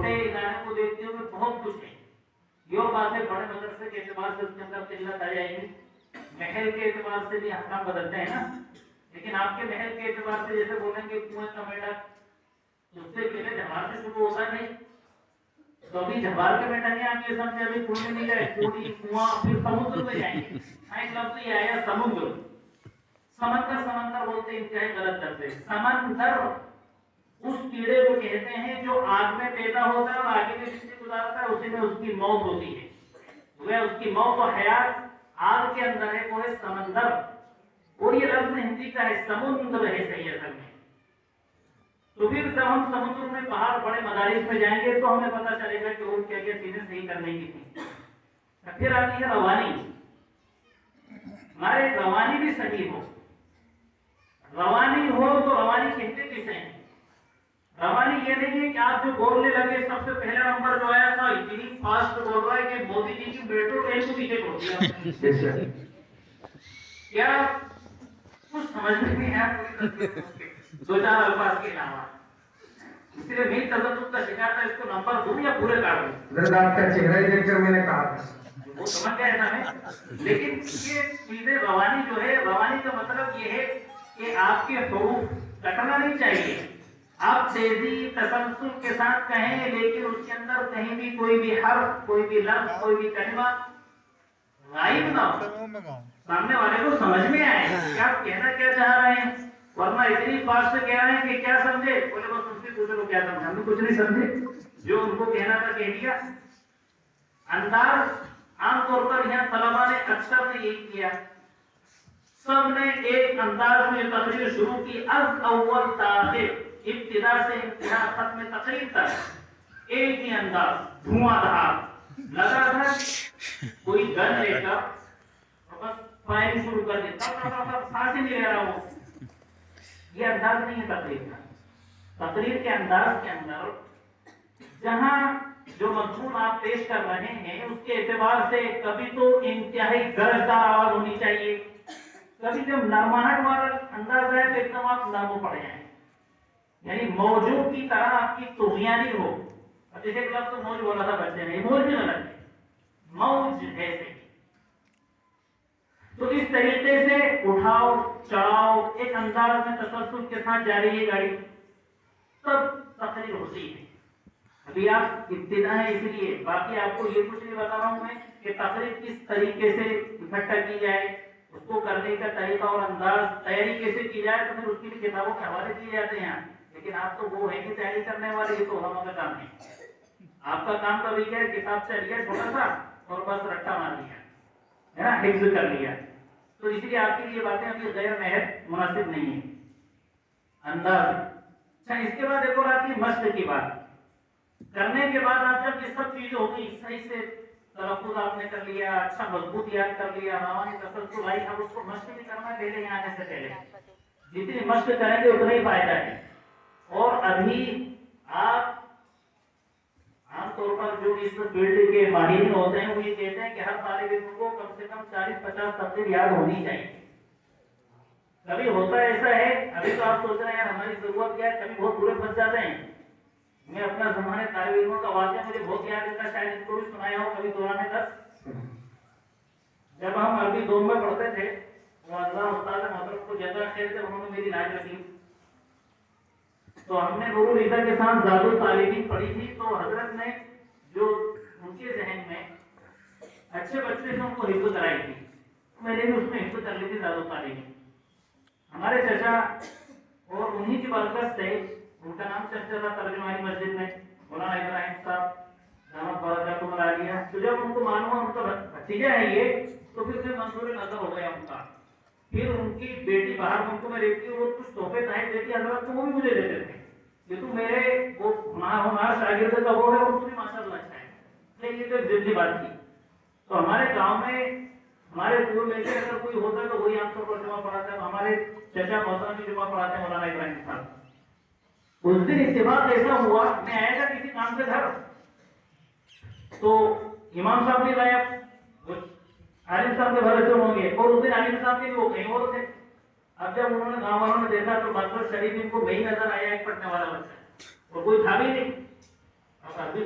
छोटे इदारे को देखते हुए बहुत कुछ है। ये बात है, बड़े मदरसे के एतबार से उसके अंदर किल्लत आ जाएगी, महल के एतबार से भी अहकाम बदलते हैं ना। लेकिन आपके महल के एतबार से जैसे बोलेंगे कुएं का बेटा, उससे पहले जवार से शुरू होता नहीं, तो अभी जवार के बेटा नहीं, आप ये समझे अभी कुएं में नहीं गए, कोड़ी कुआं फिर समुद्र में जाएंगे। एक लफ्ज ये आया समुद्र, समंदर, समंदर बोलते हैं, इंतहाई गलत लफ्ज है। समंदर उस कीड़े को कहते हैं जो आग में पैदा होता है और आगे में जिंदगी गुजारता है, उसी में उसकी मौत होती है, वह उसकी मौत और हयात आग के अंदर है, वो है समंदर। और ये लफ्ज हिंदी का है, समुद्र है सही असल में। तो फिर जब हम समुद्र में पहाड़ बड़े मदारिस में जाएंगे तो हमें पता चलेगा कि और क्या क्या चीजें सही करने की थी। फिर आती है रवानी, हमारे रवानी भी सही हो। रवानी हो तो रवानी कहते किसे हैं? रवानी ये नहीं है कि आप जो बोलने लगे सबसे पहला नंबर जो आया था इतनी फास्ट बोल रहा है कि मोदी जी की मेट्रो ट्रेन को पीछे छोड़ दिया। क्या कुछ समझ में नहीं आया दो चार अल्फाज के अलावा, इसलिए मेरी तसल्लुत का शिकार था, इसको नंबर दूं या पूरे काट दूं? आपका चेहरा ही देखकर मैंने कहा वो समझ गया था मैं। लेकिन ये चीजें रवानी जो है, रवानी का मतलब ये है कि आपके हुरूफ कटना नहीं चाहिए, आप तेजी तसल्सल के साथ कहें, लेकिन उसके अंदर कहीं भी कोई भी हर्फ, कोई भी लफ्ज, कोई भी कलिमा गायब ना हो, सामने वाले को समझ में आए कि आप कहना क्या चाह रहे हैं। वरना इतनी फास्ट से कह रहे हैं कि क्या समझे, बोले बस उनसे पूछो लोग क्या समझे, हमने कुछ नहीं समझे, जो उनको कहना था कह दिया। अंदाज आमतौर पर यहाँ तलबा ने अक्सर ने यही किया, सबने एक अंदाज में तकरीर शुरू की, अज अव्वल ताखिर, इब्तिदा से इंतहा खत्म तकरीर तक एक ही अंदाज, धुआंधार लगा था। कोई गन लेकर और बस फायरिंग शुरू कर दी, तब सांस ही नहीं ले रहा वो। ये अंदाज नहीं है तकरीर का। तकरीर के अंदाज के अंदर जहां जो मजमून आप पेश कर रहे हैं उसके एतबार से कभी तो इंतहाई गरजदार आवाज होनी चाहिए, कभी जब नरमाहट वाला अंदाज है तो एकदम आप नरम पड़ जाए, यानी मौजों की तरह आपकी तुगयानी हो। अब जैसे एक लफ्ज तो मौज बोला था बच्चे ने, मौज भी गलत है, मौज है सही। तो इस तरीके से उठाओ चढ़ाओ एक अंदाज में तसल्सल के साथ जा रही है गाड़ी, तब तकरीर होती है। अभी आप इब्तिदा है इसलिए, बाकी आपको ये कुछ नहीं बता रहा हूं मैं कि तकरीर किस तरीके से इकट्ठा की जाए, उसको करने का तरीका और अंदाज, तैयारी कैसे की जाए, तो फिर उसकी भी किताबों के हवाले दिए जाते हैं। लेकिन आप तो वो है कि तैयारी करने वाले, ये तो उलमा का काम है। आपका काम कभी क्या है, किताब से लिया छोटा सा और बस रट्टा मार लिया है ना, हिफ्ज कर लिया। तो इसलिए आपके लिए बातें अभी गैर महज मुनासिब नहीं है अंदाज। अच्छा, इसके बाद एक और आती है मश्क की बात। करने के बाद आप जब ये सब चीजें होगी, सही से तलफ़ुज़ आपने कर लिया, अच्छा मजबूत याद कर लिया, रवानी तसल्सल आई, अब उसको मश्क भी करना है पहले यहाँ आने से पहले। जितनी मश्क करेंगे उतना ही फायदा है। और अभी आप आमतौर पर जो इस फील्ड के माहिर होते हैं वो ये कहते हैं कि हर तालिब इल्म को कम से कम 40-50 तफसीर याद होनी चाहिए। कभी होता ऐसा है, अभी तो आप सोच रहे हैं यार हमारी जरूरत क्या है, कभी बहुत बुरे फंस जाते हैं। मैं अपना जमाने तालिब इल्मों का वाक़या मुझे बहुत याद रहता, शायद इनको भी सुनाया हो कभी दौरान दर्स। जब हम अरबी दो में पढ़ते थे, वो अल्लाह उस्ताद मोहतरम को जज़ा खैर से उन्होंने मेरी लाज रखी, तो हमने नूरुल इज़्ज़त के साथ ज़ादुल तालिबीन पढ़ी थी। तो हजरत ने जो उनके जहन में अच्छे बच्चे से उनको हिफ्ज़ कराई थी, मैंने भी उसमें हिफ्ज़ कर ली थी ज़ादुल तालिबीन। हमारे चचा और उन्हीं की बरकत से, उनका नाम चल रहा तर्जुमानी मस्जिद में मौलाना इब्राहिम साहब दामद बरकतुहुमुल आलिया। तो जब उनको मालूम हुआ उनका भतीजा है ये, तो फिर मंसूर नजर हो गया उनका। फिर उनकी बेटी बाहर मुल्क में रहती है, वो कुछ तोहफे ताहिर देती हजरत को, वो भी मुझे देते थे, ये तो मेरे वो हमारा शागिर्द का वो है और मुझे माशाअल्लाह अच्छा है। लेकिन ये तो जिद्दी बात थी। तो हमारे गांव में हमारे स्कूल में से अगर कोई होता है तो वही आमतौर पर जुमा पढ़ाता है। हमारे चचा मौसा भी जुमा पढ़ाते हैं, मौलाना इब्राहिम साहब। उस दिन इत्तेफाक ऐसा हुआ, मैं आया था किसी काम से घर, तो इमाम साहब भी गायब, आलिम साहब के भरोसे होंगे, और उस दिन आलिम साहब के वो कहीं और थे। अब जब उन्होंने गाँव वालों ने देखा तो मकबूल शरीफ इनको वही नजर आया, एक पढ़ने वाला बच्चा, और कोई था भी नहीं। अब अभी